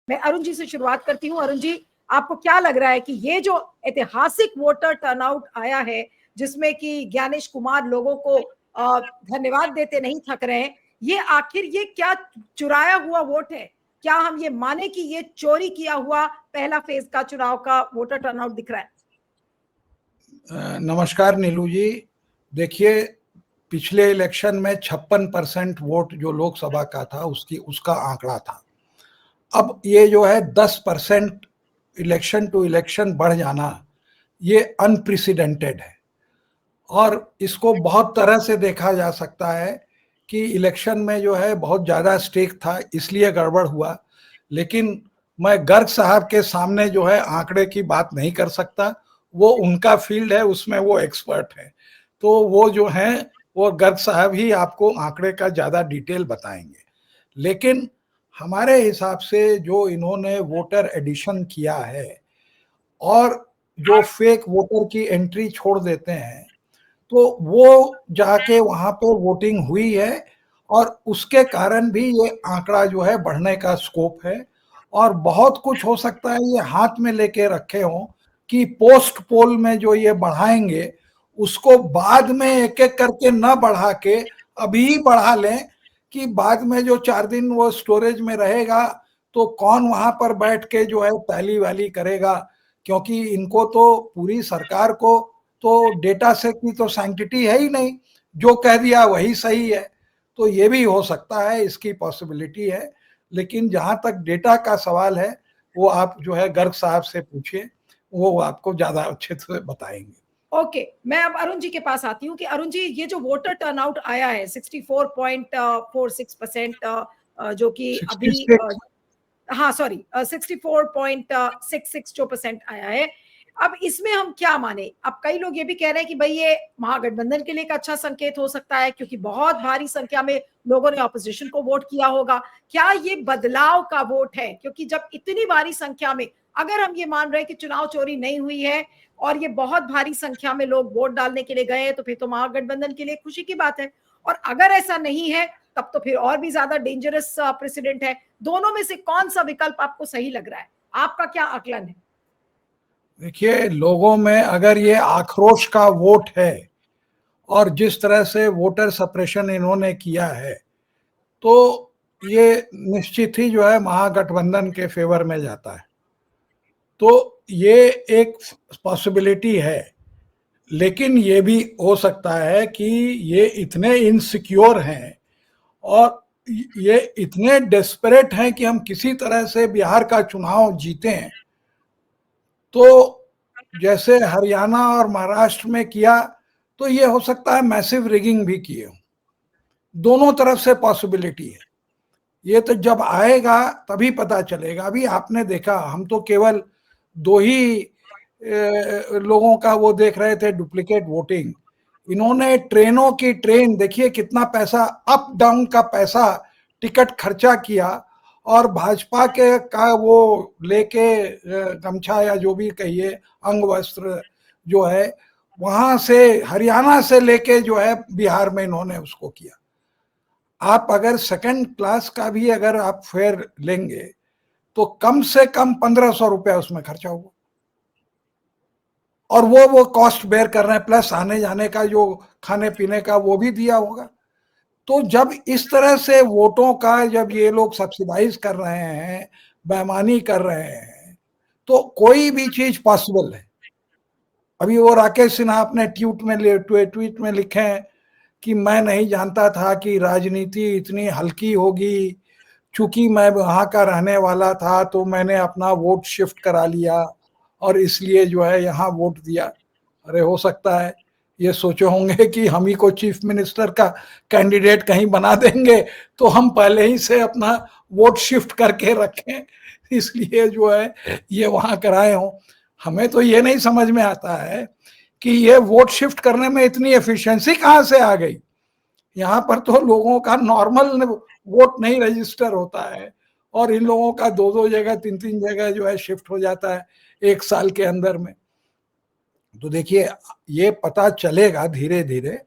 मैं अरुण जी से शुरुआत करती हूँ। अरुण जी, आपको क्या लग रहा है कि ये जो ऐतिहासिक वोटर टर्नआउट आया है, जिसमें कि ज्ञानेश कुमार लोगों को धन्यवाद देते नहीं थक रहे हैं, ये आखिर ये क्या चुराया हुआ वोट है? क्या हम ये माने कि ये चोरी किया हुआ पहला फेज का चुनाव का वोटर टर्नआउट दिख रहा है? नमस्कार नीलू जी। देखिए, पिछले इलेक्शन में 56% वोट जो लोकसभा का था उसका आंकड़ा था। अब ये जो है 10% इलेक्शन टू इलेक्शन बढ़ जाना, ये अनप्रेसिडेंटेड है और इसको बहुत तरह से देखा जा सकता है कि इलेक्शन में जो है बहुत ज़्यादा स्टेक था इसलिए गड़बड़ हुआ। लेकिन मैं गर्ग साहब के सामने जो है आंकड़े की बात नहीं कर सकता, वो उनका फील्ड है, उसमें वो एक्सपर्ट है। तो वो जो हैं वो गर्ग साहब ही आपको आंकड़े का ज़्यादा डिटेल बताएंगे। लेकिन हमारे हिसाब से जो इन्होंने वोटर एडिशन किया है और जो फेक वोटर की एंट्री छोड़ देते हैं, तो वो जाके वहां पर वोटिंग हुई है और उसके कारण भी ये आंकड़ा जो है बढ़ने का स्कोप है। और बहुत कुछ हो सकता है ये हाथ में लेके रखे हों कि पोस्ट पोल में जो ये बढ़ाएंगे उसको बाद में एक एक करके न बढ़ा के अभी ही बढ़ा लें कि बाद में जो 4 दिन वो स्टोरेज में रहेगा तो कौन वहां पर बैठ के जो है पहली वाली करेगा। क्योंकि इनको तो पूरी सरकार को तो डेटा से की तो सैंक्टिटी है ही नहीं, जो कह दिया वही सही है। तो ये भी हो सकता है, इसकी पॉसिबिलिटी है। लेकिन जहां तक डेटा का सवाल है वो आप जो है गर्ग साहब से पूछिए, वो आपको ज्यादा अच्छे से बताएंगे। ओके, मैं अब अरुण जी के पास आती हूँ कि अरुण जी, ये जो वोटर टर्नआउट आया है 64.46%, जो कि अभी 66। हाँ सॉरी 64.66 जो परसेंट आया है, अब इसमें हम क्या माने? अब कई लोग ये भी कह रहे हैं कि भाई ये महागठबंधन के लिए एक अच्छा संकेत हो सकता है, क्योंकि बहुत भारी संख्या में लोगों ने ऑपोजिशन को वोट किया होगा। क्या ये बदलाव का वोट है? क्योंकि जब इतनी भारी संख्या में, अगर हम ये मान रहे हैं कि चुनाव चोरी नहीं हुई है और ये बहुत भारी संख्या में लोग वोट डालने के लिए गए, तो फिर तो महागठबंधन के लिए खुशी की बात है। और अगर ऐसा नहीं है तब तो फिर और भी ज्यादा डेंजरस प्रेसिडेंट है। दोनों में से कौन सा विकल्प आपको सही लग रहा है? आपका क्या आकलन है? देखिए, लोगों में अगर ये आक्रोश का वोट है और जिस तरह से वोटर सप्रेशन इन्होंने किया है, तो ये निश्चित ही जो है महागठबंधन के फेवर में जाता है। तो ये एक पॉसिबिलिटी है। लेकिन ये भी हो सकता है कि ये इतने इनसिक्योर हैं और ये इतने डेस्परेट हैं कि हम किसी तरह से बिहार का चुनाव जीतें। तो जैसे हरियाणा और महाराष्ट्र में किया, तो ये हो सकता है मैसिव रिगिंग भी किए हो। दोनों तरफ से पॉसिबिलिटी है। ये तो जब आएगा तभी पता चलेगा। अभी आपने देखा, हम तो केवल दो ही लोगों का वो देख रहे थे, डुप्लीकेट वोटिंग। इन्होंने ट्रेनों की ट्रेन देखिए, कितना पैसा अप डाउन का पैसा टिकट खर्चा किया और भाजपा के का वो लेके गमछा या जो भी कहिए अंग वस्त्र जो है, वहां से हरियाणा से लेके जो है बिहार में इन्होंने उसको किया। आप अगर सेकंड क्लास का भी अगर आप फेयर लेंगे तो कम से कम 1500 रुपया उसमें खर्चा होगा और वो कॉस्ट बेयर कर रहे हैं, प्लस आने जाने का जो खाने पीने का वो भी दिया होगा। तो जब इस तरह से वोटों का जब ये लोग सब्सिडाइज कर रहे हैं, बेईमानी कर रहे हैं, तो कोई भी चीज पॉसिबल है। अभी वो राकेश सिन्हा अपने ट्वीट में लिखे हैं कि मैं नहीं जानता था कि राजनीति इतनी हल्की होगी, चूंकि मैं वहां का रहने वाला था तो मैंने अपना वोट शिफ्ट करा लिया और इसलिए जो है यहाँ वोट दिया। अरे हो सकता है ये सोचे होंगे कि हम ही को चीफ मिनिस्टर का कैंडिडेट कहीं बना देंगे तो हम पहले ही से अपना वोट शिफ्ट करके रखें, इसलिए जो है ये वहां कराए हों। हमें तो ये नहीं समझ में आता है कि ये वोट शिफ्ट करने में इतनी एफिशिएंसी कहाँ से आ गई। यहाँ पर तो लोगों का नॉर्मल वोट नहीं रजिस्टर होता है और इन लोगों का 2-2 जगह 3-3 जगह जो है शिफ्ट हो जाता है 1 साल के अंदर में। तो देखिए, ये पता चलेगा धीरे धीरे,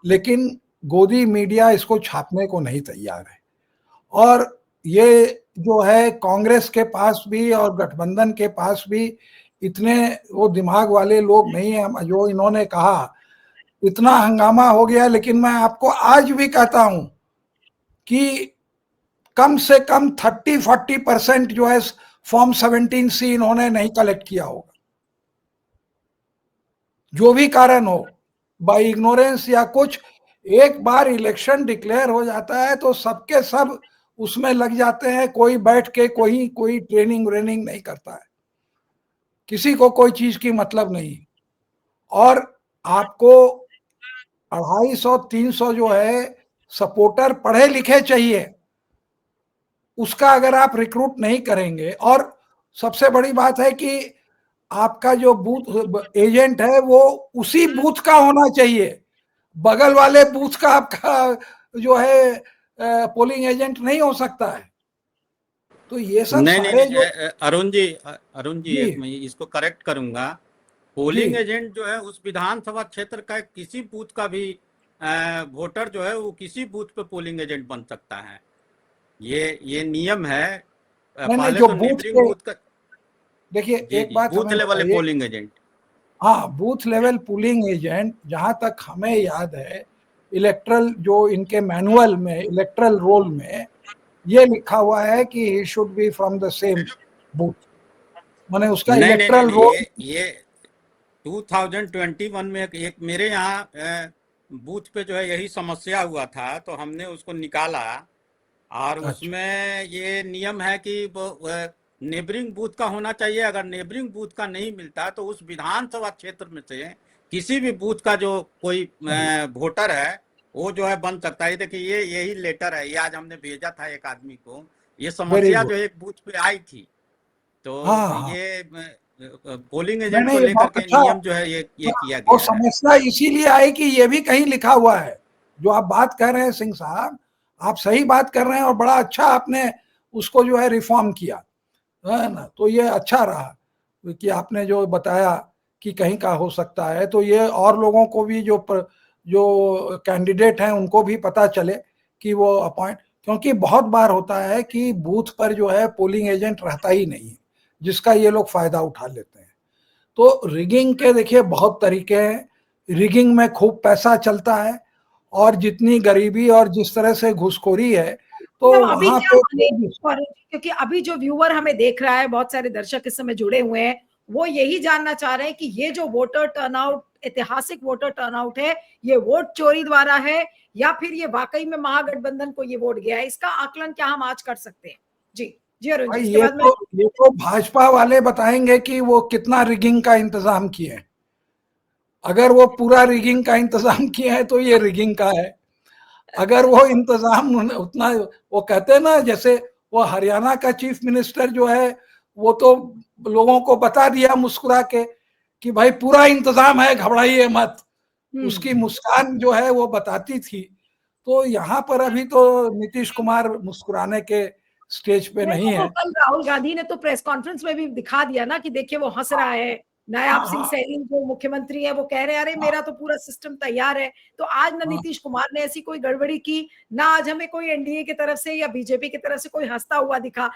लेकिन गोदी मीडिया इसको छापने को नहीं तैयार है। और ये जो है कांग्रेस के पास भी और गठबंधन के पास भी इतने वो दिमाग वाले लोग नहीं है जो इन्होंने कहा। इतना हंगामा हो गया, लेकिन मैं आपको आज भी कहता हूं कि कम से कम 30-40% जो है फॉर्म 17C इन्होंने नहीं कलेक्ट किया होगा, जो भी कारण हो, बाय इग्नोरेंस या कुछ। एक बार इलेक्शन डिक्लेयर हो जाता है तो सबके सब उसमें लग जाते हैं, कोई बैठ के कोई ट्रेनिंग व्रेनिंग नहीं करता है, किसी को कोई चीज की मतलब नहीं। और आपको 250-300 जो है सपोर्टर पढ़े लिखे चाहिए, उसका अगर आप रिक्रूट नहीं करेंगे, और सबसे बड़ी बात है कि आपका जो बूथ एजेंट है वो उसी बूथ का होना चाहिए, बगल वाले बूथ का आपका जो है पोलिंग एजेंट नहीं हो सकता है। तो ये सब नहीं नहीं सारे नहीं जो अरुण जी जी एक मैं इसको करेक्ट करूंगा। जी पोलिंग एजेंट जो है उस विधानसभा क्षेत्र का किसी बूथ का भी वोटर जो है वो किसी बूथ पे पोलिंग एजेंट बन सकता है। ये नियम है। नहीं नहीं, पहले जो तो बूथ नेबरिंग पे बूथ का। देखिए जी एक जी, बात बूथ हमें लेवल बताइए। Polling agent. हाँ, बूथ लेवल पुलिंग एजेंट, जहां तक हमें याद है इलेक्ट्रल जो इनके मैनुअल में इलेक्ट्रल रोल में ये लिखा हुआ है कि he should be from the same booth, माने उसका नहीं नहीं नहीं इलेक्ट्रल नहीं, रोल। ये 2021 में एक मेरे यहाँ बूथ पे जो है यही समस्या हुआ था, तो हमने उसको निकाला। और अच्छा, उसमें ये नियम है कि नेबरिंग बूथ का होना चाहिए। अगर नेबरिंग बूथ का नहीं मिलता तो उस विधानसभा क्षेत्र में से किसी भी बूथ का जो कोई वोटर है वो जो है बन सकता है। देखिए ये यही लेटर है, ये आज हमने भेजा था एक आदमी को। ये वेरी समस्या गुड। जो एक बूथ पे आई थी, तो हाँ हाँ, ये पोलिंग नहीं एजेंट को नहीं, ये लेकर बहुत के अच्छा। नियम जो है ये हाँ, किया और गया है। समस्या इसीलिए आई कि ये भी कहीं लिखा हुआ है जो आप बात कर रहे हैं सिंह साहब, आप सही बात कर रहे हैं, और बड़ा अच्छा आपने उसको जो है रिफॉर्म किया है ना। तो ये अच्छा रहा कि आपने जो बताया कि कहीं का हो सकता है, तो ये और लोगों को भी जो कैंडिडेट हैं उनको भी पता चले कि वो अपॉइंट, क्योंकि बहुत बार होता है कि बूथ पर जो है पोलिंग एजेंट रहता ही नहीं है, जिसका ये लोग फायदा उठा लेते हैं। तो रिगिंग के देखिए बहुत तरीके हैं, रिगिंग में खूब पैसा चलता है, और जितनी गरीबी और जिस तरह से घुसखोरी है, तो हम अभी वहां क्या पे माने, और क्योंकि अभी जो व्यूअर हमें देख रहा है, बहुत सारे दर्शक इस समय जुड़े हुए हैं, वो यही जानना चाह रहे हैं कि ये जो वोटर टर्नआउट, ऐतिहासिक वोटर टर्नआउट है, ये वोट चोरी द्वारा है या फिर ये वाकई में महागठबंधन को ये वोट गया है, इसका आकलन क्या हम आज कर सकते हैं? जी जी अरुण जी, भाई उसके बाद में ये तो भाजपा वाले बताएंगे कि वो कितना रिगिंग का इंतजाम किए हैं। अगर वो पूरा रिगिंग का इंतजाम किए हैं तो ये रिगिंग का है। अगर वो इंतजाम उतना, वो कहते हैं ना, जैसे वो हरियाणा का चीफ मिनिस्टर जो है वो तो लोगों को बता दिया मुस्कुरा के कि भाई पूरा इंतजाम है, घबराइए मत। उसकी मुस्कान जो है वो बताती थी। तो यहाँ पर अभी तो नीतीश कुमार मुस्कुराने के स्टेज पे नहीं, नहीं वो है। कल राहुल गांधी ने तो प्रेस कॉन्फ्रेंस में भी दिखा दिया ना कि देखिए वो हंस रहा है। नायाब हाँ सिंह हाँ सैनी जो मुख्यमंत्री है वो कह रहे हैं अरे हाँ मेरा तो पूरा सिस्टम तैयार है। तो आज ना हाँ नीतीश कुमार ने ऐसी कोई गड़बड़ी की, ना आज हमें कोई एनडीए की तरफ से या बीजेपी की तरफ से कोई हंसता हुआ दिखा।